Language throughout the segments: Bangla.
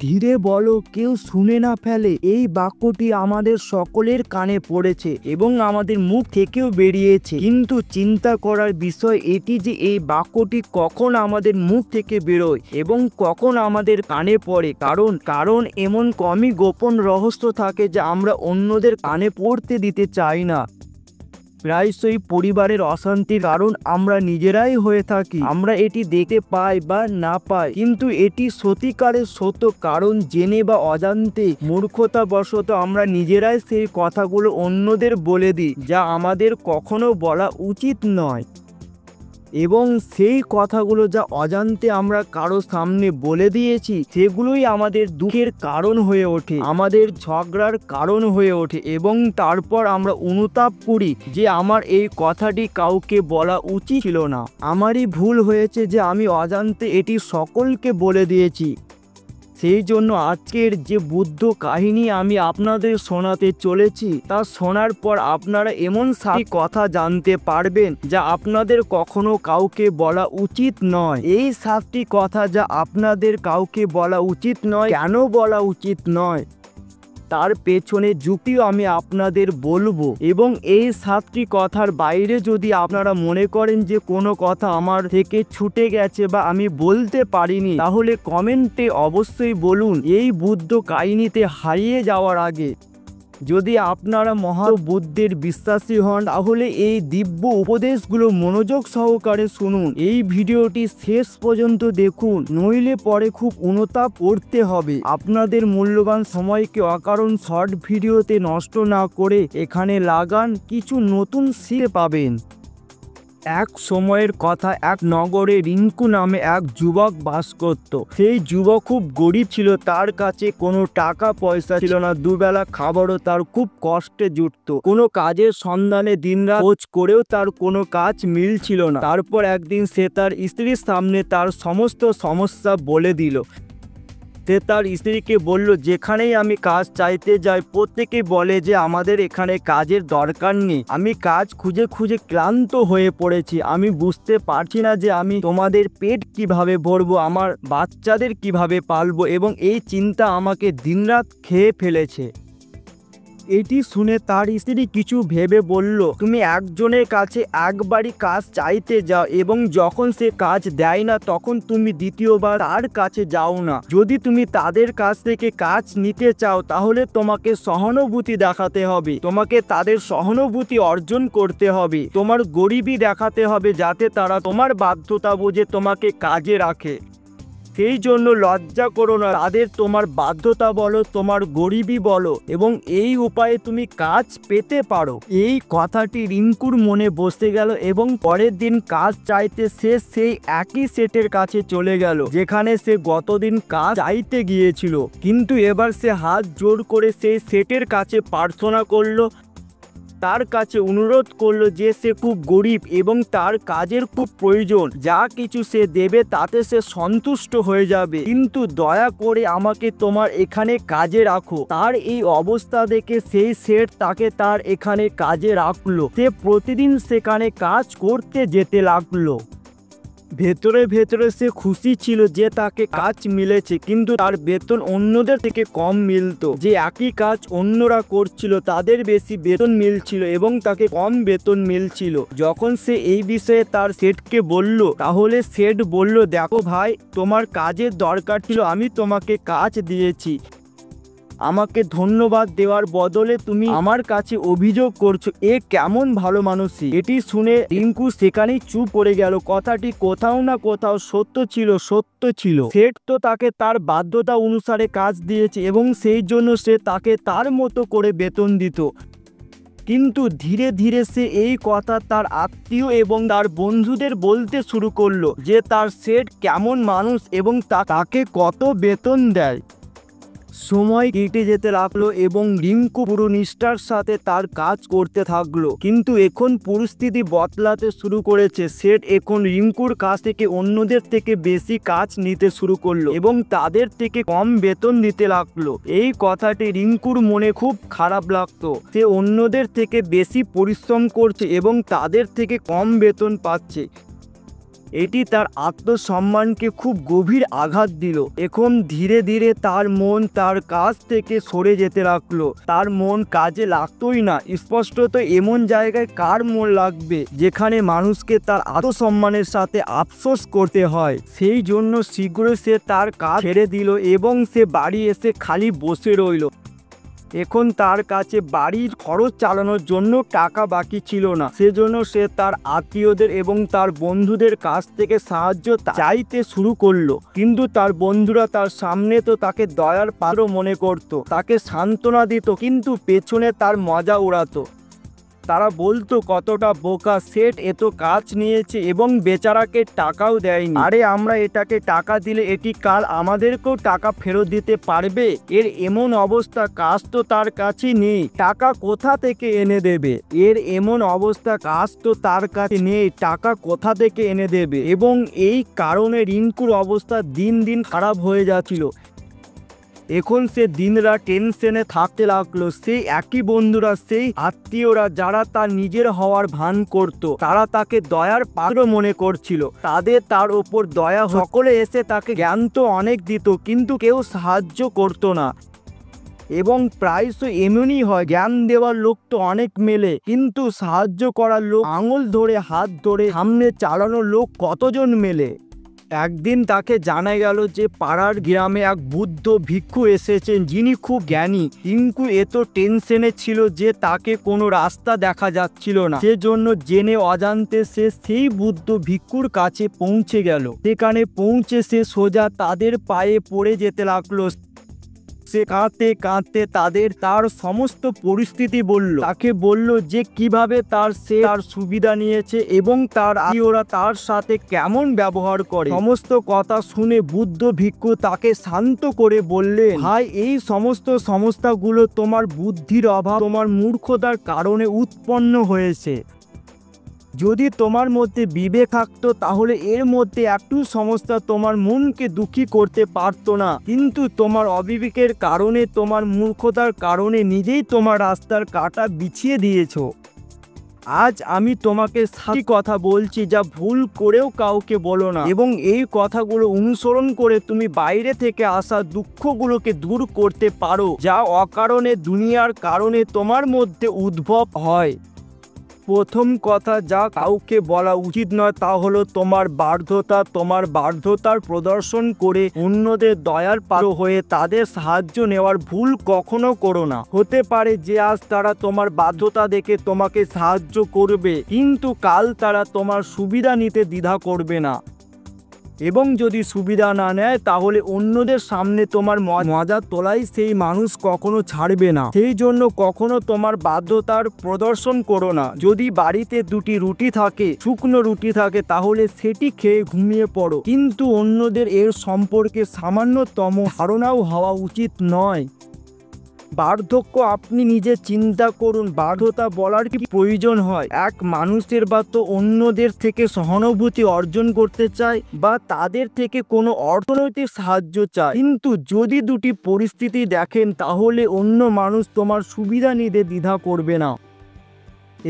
ধীরে বলো, কেউ শুনে না ফেলে। এই বাক্যটি আমাদের সকলের কানে পড়েছে এবং আমাদের মুখ থেকেও বেরিয়েছে, কিন্তু চিন্তা করার বিষয় এটি যে এই বাক্যটি কখন আমাদের মুখ থেকে বেরোয় এবং কখন আমাদের কানে পড়ে। কারণ এমন কমই গোপন রহস্য থাকে যা আমরা অন্যদের কানে পড়তে দিতে চাই না। প্রায়শই পরিবারের অশান্তির কারণ আমরা নিজেরাই হয়ে থাকি। আমরা এটি দেখতে পাই বা না পাই, কিন্তু এটি সত্যিকারের সত্য, কারণ জেনে বা অজান্তে মূর্খতাবশত আমরা নিজেরাই সেই কথাগুলো অন্যদের বলে দিই যা আমাদের কখনো বলা উচিত নয়। এবং সেই কথাগুলো যা অজান্তে আমরা কারো সামনে বলে দিয়েছি সেগুলোই আমাদের দুঃখের কারণ হয়ে ওঠে, আমাদের ঝগড়ার কারণ হয়ে ওঠে, এবং তারপর আমরা অনুতাপ করি যে আমার এই কথাটি কাউকে বলা উচিত ছিল না, আমারই ভুল হয়েছে যে আমি অজান্তে এটি সকলকে বলে দিয়েছি। সেই জন্য আজকের যে বুদ্ধ কাহিনী আমি আপনাদের শোনাতে চলেছি তা শোনার পর আপনারা এমন 7টি কথা জানতে পারবেন যা আপনাদের কখনো কাউকে বলা উচিত নয়। এই 7টি কথা যা আপনাদের কাউকে বলা উচিত নয়, কেন বলা উচিত নয় তার পেছনে যুক্তিও আমি আপনাদের বলবো। এবং এই 7টি কথার বাইরে যদি আপনারা মনে করেন যে কোনো কথা আমার থেকে ছুটে গেছে বা আমি বলতে পারিনি, তাহলে কমেন্টে অবশ্যই বলুন। এই বুদ্ধ কাহিনীতে হারিয়ে যাওয়ার আগে যদি আপনারা মহাবুদ্ধের বিশ্বাসী হন, তাহলে এই দিব্য উপদেশগুলো মনোযোগ সহকারে শুনুন। এই ভিডিওটি শেষ পর্যন্ত দেখুন, নইলে পরে খুব অনুতাপ করতে হবে। আপনাদের মূল্যবান সময়কে অকারণ শর্ট ভিডিওতে নষ্ট না করে এখানে লাগান, কিছু নতুন শিখতে পাবেন। এক সময়ের কথা, এক নগরে রিঙ্কু নামে এক যুবক বাস করত। সেই যুবক খুব গরিব ছিল, তার কাছে কোনো টাকা পয়সা ছিল না, দুবেলা খাবারও তার খুব কষ্টে জুটত। কোনো কাজের সন্ধানে দিনরাত খোঁজ করেও তার কোনো কাজ মিলছিল না। তারপর একদিন সে তার স্ত্রীর সামনে তার সমস্ত সমস্যা বলে দিল। সে তার স্ত্রীকে বলল, যেখানেই আমি কাজ চাইতে যাই প্রত্যেকেই বলে যে আমাদের এখানে কাজের দরকার নেই। আমি কাজ খুঁজে খুঁজে ক্লান্ত হয়ে পড়েছি। আমি বুঝতে পারছি না যে আমি তোমাদের পেট কিভাবে ভরবো, আমার বাচ্চাদের কিভাবে পালবো, এবং এই চিন্তা আমাকে দিনরাত খেয়ে ফেলেছে। এটি শুনে তার স্ত্রী কিছু ভেবে বলল, তুমি একজনের কাছে একবারই কাজ চাইতে যাও এবং যখন সে কাজ দেয় না তখন তুমি দ্বিতীয়বার তার কাছে যাও না। যদি তুমি তাদের কাছ থেকে কাজ নিতে চাও তাহলে তোমাকে সহানুভূতি দেখাতে হবে, তোমাকে তাদের সহানুভূতি অর্জন করতে হবে, তোমার গরিবী দেখাতে হবে যাতে তারা তোমার বাধ্যতা বুঝে তোমাকে কাজে রাখে। সেই জন্য লজ্জা করো না, তাদের তোমার বাধ্যতা বলো, তোমার গরিবী বলো, এবং এই উপায়ে তুমি কাজ পেতে পারো। এই কথাটি রিঙ্কুর মনে বসে গেল এবং পরের দিন কাজ চাইতে সে সেই একই সেটের কাছে চলে গেল যেখানে সে গতদিন কাজ চাইতে গিয়েছিল। কিন্তু এবার সে হাত জোর করে সেই সেটের কাছে প্রার্থনা করলো, তার কাছে অনুরোধ করলো যে সে খুব গরিব এবং তার কাজের খুব প্রয়োজন, যা কিছু সে দেবে তাতে সে সন্তুষ্ট হয়ে যাবে, কিন্তু দয়া করে আমাকে তোমার এখানে কাজে রাখো। তার এই অবস্থা দেখে সেই সেট তাকে তার এখানে কাজে রাখলো। সে প্রতিদিন সেখানে কাজ করতে যেতে লাগলো। ভেতরে ভেতরে সে খুশি ছিল যে তাকে কাজ মিলেছে, কিন্তু তার বেতন অন্যদের থেকে কম মিলতো। যে একই কাজ অন্যরা করছিল তাদের বেশি বেতন মিলছিল এবং তাকে কম বেতন মিলছিল। যখন সে এই বিষয়ে তার সেটকে বলল, তাহলে সেট বলল, দেখো ভাই, তোমার কাজের দরকার ছিল, আমি তোমাকে কাজ দিয়েছি, আমাকে ধন্যবাদ দেওয়ার বদলে তুমি আমার কাছে অভিযোগ করছো, এ কেমন ভালো মানুষই। এটি শুনে রিঙ্কু সেখানেই চুপ করে গেল। কথাটি কোথাও না কোথাও সত্য ছিল। সেট তো তাকে তার বাধ্যতা অনুসারে কাজ দিয়েছে এবং সেই জন্য সে তাকে তার মতো করে বেতন দিত। কিন্তু ধীরে ধীরে সে এই কথা তার আত্মীয় এবং তার বন্ধুদের বলতে শুরু করলো যে তার সেট কেমন মানুষ এবং তাকে কত বেতন দেয়। সময় কেটে যেতে লাগলো এবং রিঙ্কু পুরো নিষ্ঠার সাথে তার কাজ করতে থাকলো। কিন্তু এখন পরিস্থিতি বদলাতে শুরু করেছে। সেট এখন রিঙ্কুর কাছ থেকে অন্যদের থেকে বেশি কাজ নিতে শুরু করলো এবং তাদের থেকে কম বেতন দিতে লাগলো। এই কথাটি রিঙ্কুর মনে খুব খারাপ লাগতো। সে অন্যদের থেকে বেশি পরিশ্রম করছে এবং তাদের থেকে কম বেতন পাচ্ছে। এটি তার আত্মসম্মানকে খুব গভীর আঘাত দিল। এখন ধীরে ধীরে তার মন তার কাজ থেকে সরে যেতে লাগলো। তার মন কাজে লাগতোই না। স্পষ্টত এমন জায়গায় কার মন লাগবে যেখানে মানুষকে তার আত্মসম্মানের সাথে আফসোস করতে হয়। সেই জন্য শীঘ্রই সে তার কাজ ছেড়ে দিল এবং সে বাড়ি এসে খালি বসে রইল। এখন তার কাছে বাড়ির খরচ চালানোর জন্য টাকা বাকি ছিল না। সেজন্য সে তার আত্মীয়দের এবং তার বন্ধুদের কাছ থেকে সাহায্য চাইতে শুরু করলো। কিন্তু তার বন্ধুরা তার সামনে তো তাকে দয়ার পাত্র মনে করত, তাকে সান্ত্বনা দিত, কিন্তু পেছনে তার মজা উড়াতো। তারা বলতো কতটা বোকা, সেট এত কাজ নিয়েছে এবং বেচারাকে টাকাও দেয়নি। আরে আমরা এটাকে টাকা দিলে এটি কাল আমাদেরকেও টাকা ফেরত দিতে পারবে। এর এমন অবস্থা, কাজ তো তার কাছে নেই, টাকা কোথা থেকে এনে দেবে? এর এমন অবস্থা, কাজ তো তার কাছে নেই, টাকা কোথা থেকে এনে দেবে? এবং এই কারণে রিঙ্কুর অবস্থা দিন দিন খারাপ হয়ে যাচ্ছিল। এখন সে দিনরাত টেনশনে থাকতে লাগলো। সেই একই বন্ধুরা, সেই আত্মীয়রা যারা তার নিজের হওয়ার ভান করত, তারা তাকে দয়ার পাত্র মনে করছিল। তার ওপর দয়া, সকলে এসে তাকে জ্ঞান তো অনেক দিত, কিন্তু কেউ সাহায্য করত না। এবং প্রায়শই এমনই হয়, জ্ঞান দেওয়ার লোক তো অনেক মেলে, কিন্তু সাহায্য করার লোক, আঙুল ধরে হাত ধরে সামনে চালানোর লোক কতজন মেলে? একদিন তাকে জানা গেল যে পাড়ার গ্রামে এক বুদ্ধ ভিক্ষু এসেছেন, যিনি খুব জ্ঞানী। কিন্তু এত টেনশনে ছিল যে তাকে কোনো রাস্তা দেখা যাচ্ছিল না। সেজন্য জেনে অজান্তে সে সেই বুদ্ধ ভিক্ষুর কাছে পৌঁছে গেল। সেখানে পৌঁছে সে সোজা তাদের পায়ে পড়ে যেতে লাগলো। সে কাঁদতে কাঁদতে তার সমস্ত পরিস্থিতি বলল। তাকে বলল যে কিভাবে তার সুবিধা নিয়েছে এবং তার আত্মীয়রা তার সাথে কেমন ব্যবহার করে। সমস্ত কথা শুনে বুদ্ধ ভিক্ষু তাকে শান্ত করে বললেন, ভাই, এই সমস্ত সমস্যাগুলো তোমার বুদ্ধির অভাব, তোমার মূর্খতার কারণে উৎপন্ন হয়েছে। যদি তোমার মধ্যে বিবেক থাকতো তাহলে এর মধ্যে একটু সমস্যা তোমার মনকে দুঃখী করতে পারতো না। কিন্তু তোমার অবিবেকের কারণে, তোমার মূর্খতার কারণে নিজেই তোমার রাস্তার কাঁটা বিছিয়ে দিয়েছো। আজ আমি তোমাকে সাথী কথা বলছি, যা ভুল করেও কাউকে বলো না, এবং এই কথাগুলো অনুসরণ করে তুমি বাইরে থেকে আসা দুঃখগুলোকে দূর করতে পারো, যা অকারণে দুনিয়ার কারণে তোমার মধ্যে উদ্ভব হয়। প্রথম কথা যা কাউকে বলা উচিত নয় তা হলো তোমার বার্ধতা। তোমার বার্ধতার প্রদর্শন করে অন্যদের দয়ার পাত্র হয়ে তাদের সাহায্য নেওয়ার ভুল কখনো করো না। হতে পারে যে আজ তারা তোমার বাধ্যতা দেখে তোমাকে সাহায্য করবে, কিন্তু কাল তারা তোমার সুবিধা নিতে দ্বিধা করবে না। এবং যদি সুবিধা না নেয় তাহলে অন্যদের সামনে তোমার মজা তোলাই সেই মানুষ কখনো ছাড়বে না। সেই জন্য কখনো তোমার বাধ্যতার প্রদর্শন করো না। যদি বাড়িতে দুটি রুটি থাকে, শুকনো রুটি থাকে, তাহলে সেটি খেয়ে ঘুমিয়ে পড়ো, কিন্তু অন্যদের এর সম্পর্কে সামান্যতম ধারণাও হওয়া উচিত নয়। বার্ধক্য, আপনি নিজে চিন্তা করুন, বার্ধতা বলার কি প্রয়োজন হয়? এক মানুষের বা তো অন্যদের থেকে সহানুভূতি অর্জন করতে চায় বা তাদের থেকে কোনো অর্থনৈতিক সাহায্য চায়। কিন্তু যদি দুটি পরিস্থিতি দেখেন তাহলে অন্য মানুষ তোমার সুবিধা নিতে দ্বিধা করবে না,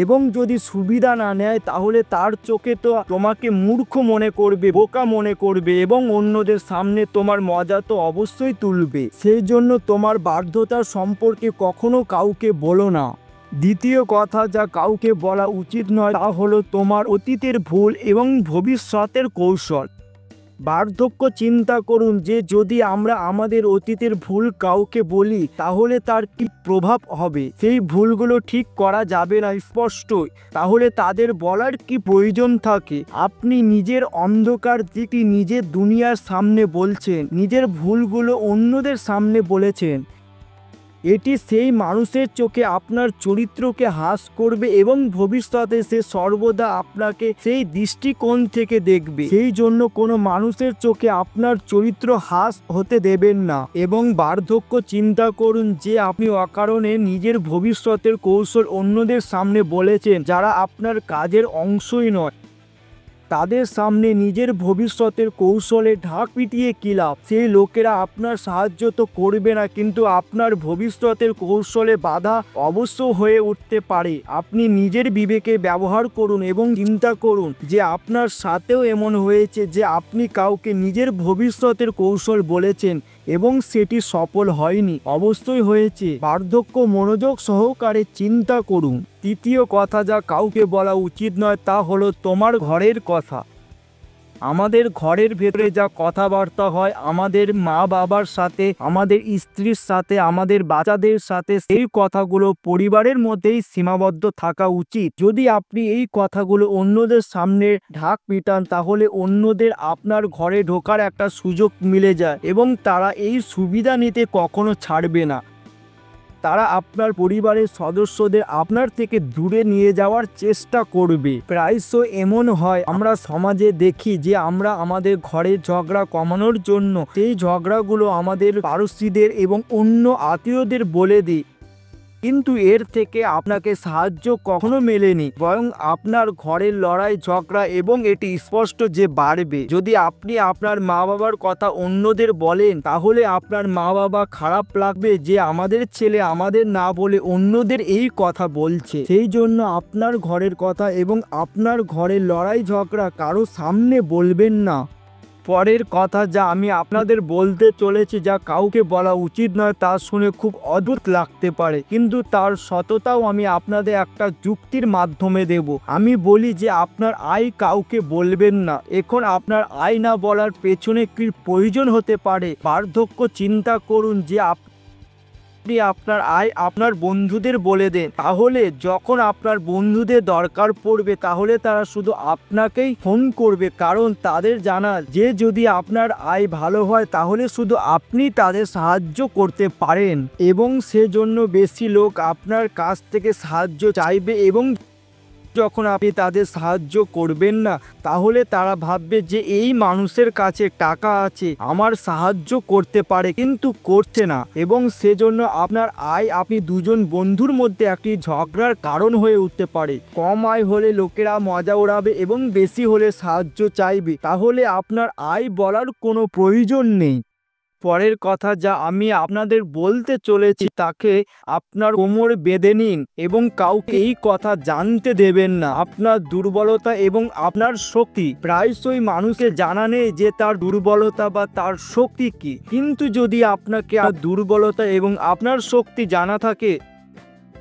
এবং যদি সুবিধা না নেয় তাহলে তার চোখে তো তোমাকে মূর্খ মনে করবে, বোকা মনে করবে, এবং অন্যদের সামনে তোমার মজা তো অবশ্যই তুলবে। সেই জন্য তোমার বার্ধতার সম্পর্কে কখনো কাউকে বলো না। দ্বিতীয় কথা যা কাউকে বলা উচিত নয় তা হলো তোমার অতীতের ভুল এবং ভবিষ্যতের কৌশল। বার্ধক্য, চিন্তা করুন যে যদি আমরা আমাদের অতীতের ভুল কাউকে বলি তাহলে তার কি প্রভাব হবে। সেই ভুলগুলো ঠিক করা যাবে না স্পষ্টই, তাহলে তাদের বলার কি প্রয়োজন থাকে? আপনি নিজের অন্ধকার দিকটি নিজের দুনিয়ার সামনে বলছেন, নিজের ভুলগুলো অন্যদের সামনে বলেছেন। এটি সেই মানুষের চোখে আপনার চরিত্রকে হ্রাস করবে এবং ভবিষ্যতে সে সর্বদা আপনাকে সেই দৃষ্টিকোণ থেকে দেখবে। সেই জন্য কোনো মানুষের চোখে আপনার চরিত্র হ্রাস হতে দেবেন না। এবং বার্ধক্য, চিন্তা করুন যে আপনি অকারণে নিজের ভবিষ্যতের কৌশল অন্যদের সামনে বলেছেন, যারা আপনার কাজের অংশই নয়। তাদের সামনে নিজের ভবিষ্যতের কৌশলে ঢাক পিটিয়ে কি লাভ? সেই লোকেরা আপনার সাহায্য তো করবে না, কিন্তু আপনার ভবিষ্যতের কৌশলে বাধা অবশ্য হয়ে উঠতে পারে। আপনি নিজের বিবেকে ব্যবহার করুন এবং চিন্তা করুন যে আপনার সাথেও এমন হয়েছে যে আপনি কাউকে নিজের ভবিষ্যতের কৌশল বলেছেন এবং সেটি সফল হয়নি। অবশ্যই হয়েছে। বার্ধক্য মনোযোগ সহকারে চিন্তা করুন। তৃতীয় কথা যা কাউকে বলা উচিত নয় তা হলো তোমার ঘরের কথা। আমাদের ঘরের ভেতরে যা কথাবার্তা হয় আমাদের মা বাবার সাথে, আমাদের স্ত্রীর সাথে, আমাদের বাচ্চাদের সাথে, সেই কথাগুলো পরিবারের মধ্যেই সীমাবদ্ধ থাকা উচিত। যদি আপনি এই কথাগুলো অন্যদের সামনে ঢাক পিটান তাহলে অন্যদের আপনার ঘরে ঢোকার একটা সুযোগ মিলে যায় এবং তারা এই সুবিধা নিতে কখনো ছাড়বে না। তারা আপনার পরিবারের সদস্যদের আপনার থেকে দূরে নিয়ে যাওয়ার চেষ্টা করবে। প্রায়শই এমন হয়, আমরা সমাজে দেখি যে আমরা আমাদের ঘরে ঝগড়া কমানোর জন্য সেই ঝগড়াগুলো আমাদের পাড়োশিদের এবং অন্য আত্মীয়দের বলে দিই, কিন্তু এর থেকে আপনাকে সাহায্য কখনো মেলেনি, বরং আপনার ঘরের লড়াই ঝগড়া এবং এটি স্পষ্ট যে বাড়বে। যদি আপনি আপনার মা বাবার কথা অন্যদের বলেন তাহলে আপনার মা বাবা খারাপ লাগবে যে আমাদের ছেলে আমাদের না বলে অন্যদের এই কথা বলছে। সেই জন্য আপনার ঘরের কথা এবং আপনার ঘরের লড়াই ঝগড়া কারো সামনে বলবেন না। পরের কথা যা আমি আপনাদের বলতে চলেছি, যা কাউকে বলা উচিত নয়, তা শুনে খুব অদ্ভুত লাগতে পারে, কিন্তু তার সততাও আমি আপনাদের একটা যুক্তির মাধ্যমে দেব। আমি বলি যে আপনার আয় কাউকে বলবেন না। এখন আপনার আয় না বলার পেছনে কি প্রয়োজন হতে পারে? বার্ধক্য চিন্তা করুন যে আপনি আপনার আয় আপনার বন্ধুদের বলে দেন, তাহলে যখন আপনার বন্ধুদের দরকার পড়বে তাহলে তারা শুধু আপনাকেই ফোন করবে, কারণ তাদের জানা যে যদি আপনার আয় ভালো হয় তাহলে শুধু আপনি তাদের সাহায্য করতে পারেন এবং সেজন্য বেশি লোক আপনার কাছ থেকে সাহায্য চাইবে এবং যখন আপনি তাদের সাহায্য করবেন না তাহলে তারা ভাববে যে এই মানুষের কাছে টাকা আছে, আমার সাহায্য করতে পারে, কিন্তু করছে না এবং সেজন্য আপনার আয় আপনি দুজন বন্ধুর মধ্যে একটি ঝগড়ার কারণ হয়ে উঠতে পারে। কম আয় হলে লোকেরা মজা উড়াবে এবং বেশি হলে সাহায্য চাইবে, তাহলে আপনার আয় বলার কোনো প্রয়োজন নেই। পরের কথা যা আমি আপনাদের বলতে চলেছি তাকে আপনার কোমর বেঁধে নিন এবং কাউকে এই কথা জানতে দেবেন না। আপনার দুর্বলতা এবং আপনার শক্তি প্রায়শই মানুষকে জানা নেই যে তার দুর্বলতা বা তার শক্তি কি, কিন্তু যদি আপনাকে দুর্বলতা এবং আপনার শক্তি জানা থাকে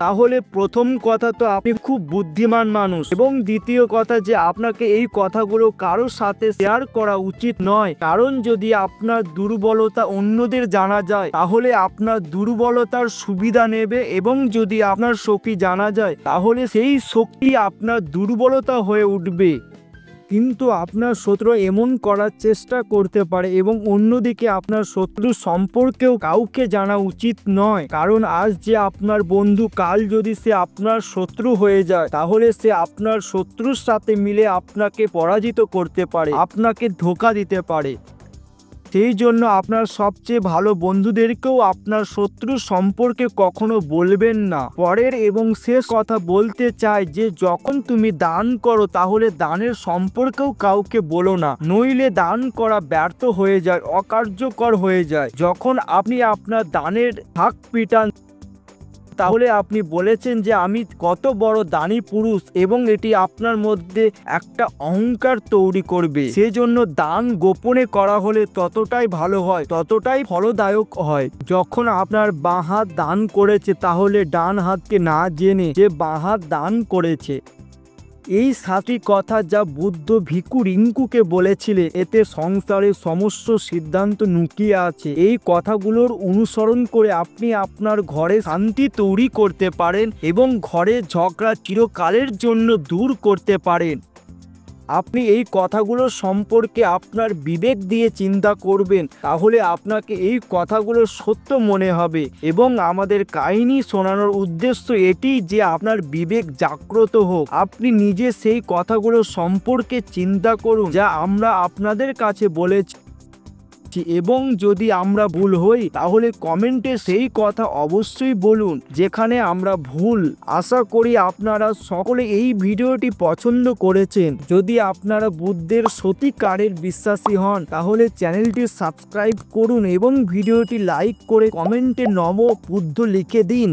তাহলে প্রথম কথা তো আপনি খুব বুদ্ধিমান মানুষ এবং দ্বিতীয় কথা যে আপনাকে এই কথাগুলো কারোর সাথে শেয়ার করা উচিত নয়, কারণ যদি আপনার দুর্বলতা অন্যদের জানা যায় তাহলে আপনার দুর্বলতার সুবিধা নেবে এবং যদি আপনার শক্তি জানা যায় তাহলে সেই শক্তি আপনার দুর্বলতা হয়ে উঠবে। কিন্তু আপনার শত্রু এমন করার চেষ্টা করতে পারে এবং অন্যদিকে আপনার শত্রু সম্পর্কেও কাউকে জানা উচিত নয়, কারণ আজ যে আপনার বন্ধু কাল যদি সে আপনার শত্রু হয়ে যায় তাহলে সে আপনার শত্রুর সাথে মিলে আপনাকে পরাজিত করতে পারে, আপনাকে ধোঁকা দিতে পারে। সেই জন্য আপনার সবচেয়ে ভালো বন্ধুদেরকেও আপনার শত্রু সম্পর্কে কখনো বলবেন না। পরের এবং শেষ কথা বলতে চাই যে যখন তুমি দান করো তাহলে দানের সম্পর্কেও কাউকে বলো না, নইলে দান করা ব্যর্থ হয়ে যায়, অকার্যকর হয়ে যায়। যখন আপনি আপনার দানের ঢাক পিটান তাহলে আপনি বলেছেন যে আমি কত বড় দানী পুরুষ এবং এটি আপনার মধ্যে একটা অহংকার তৈরি করবে। সেজন্য দান গোপনে করা হলে ততটাই ভালো হয়, ততটাই ফলদায়ক হয়। যখন আপনার বাঁ হাত দান করেছে তাহলে ডান হাতকে না জেনে যে বাঁ হাত দান করেছে। এই 7টি কথা যা বুদ্ধ ভিক্ষু রিঙ্কুকে বলেছিলেন, এতে সংসারের সমস্ত সিদ্ধান্ত লুকিয়ে আছে। এই কথাগুলোর অনুসরণ করে আপনি আপনার ঘরে শান্তি তৈরি করতে পারেন এবং ঘরের ঝগড়া চিরকালের জন্য দূর করতে পারেন। আপনি এই কথাগুলো সম্পর্কে আপনার বিবেক দিয়ে চিন্তা করবেন, তাহলে আপনাকে এই কথাগুলো সত্য মনে হবে এবং আমাদের কাহিনী শোনানোর উদ্দেশ্য এটি যে আপনার বিবেক জাগ্রত হোক। আপনি নিজে সেই কথাগুলো সম্পর্কে চিন্তা করুন যা আমরা আপনাদের কাছে বলেছি। এবং যদি আমরা ভুল হই তাহলে কমেন্টে সেই কথা অবশ্যই বলুন যেখানে আমরা ভুল। আশা করি আপনারা সকলে এই ভিডিওটি পছন্দ করেছেন। যদি আপনারা বুদ্ধের সত্যিকারের বিশ্বাসী হন তাহলে চ্যানেলটি সাবস্ক্রাইব করুন এবং ভিডিওটি লাইক করে কমেন্টে নমো বুদ্ধ লিখে দিন।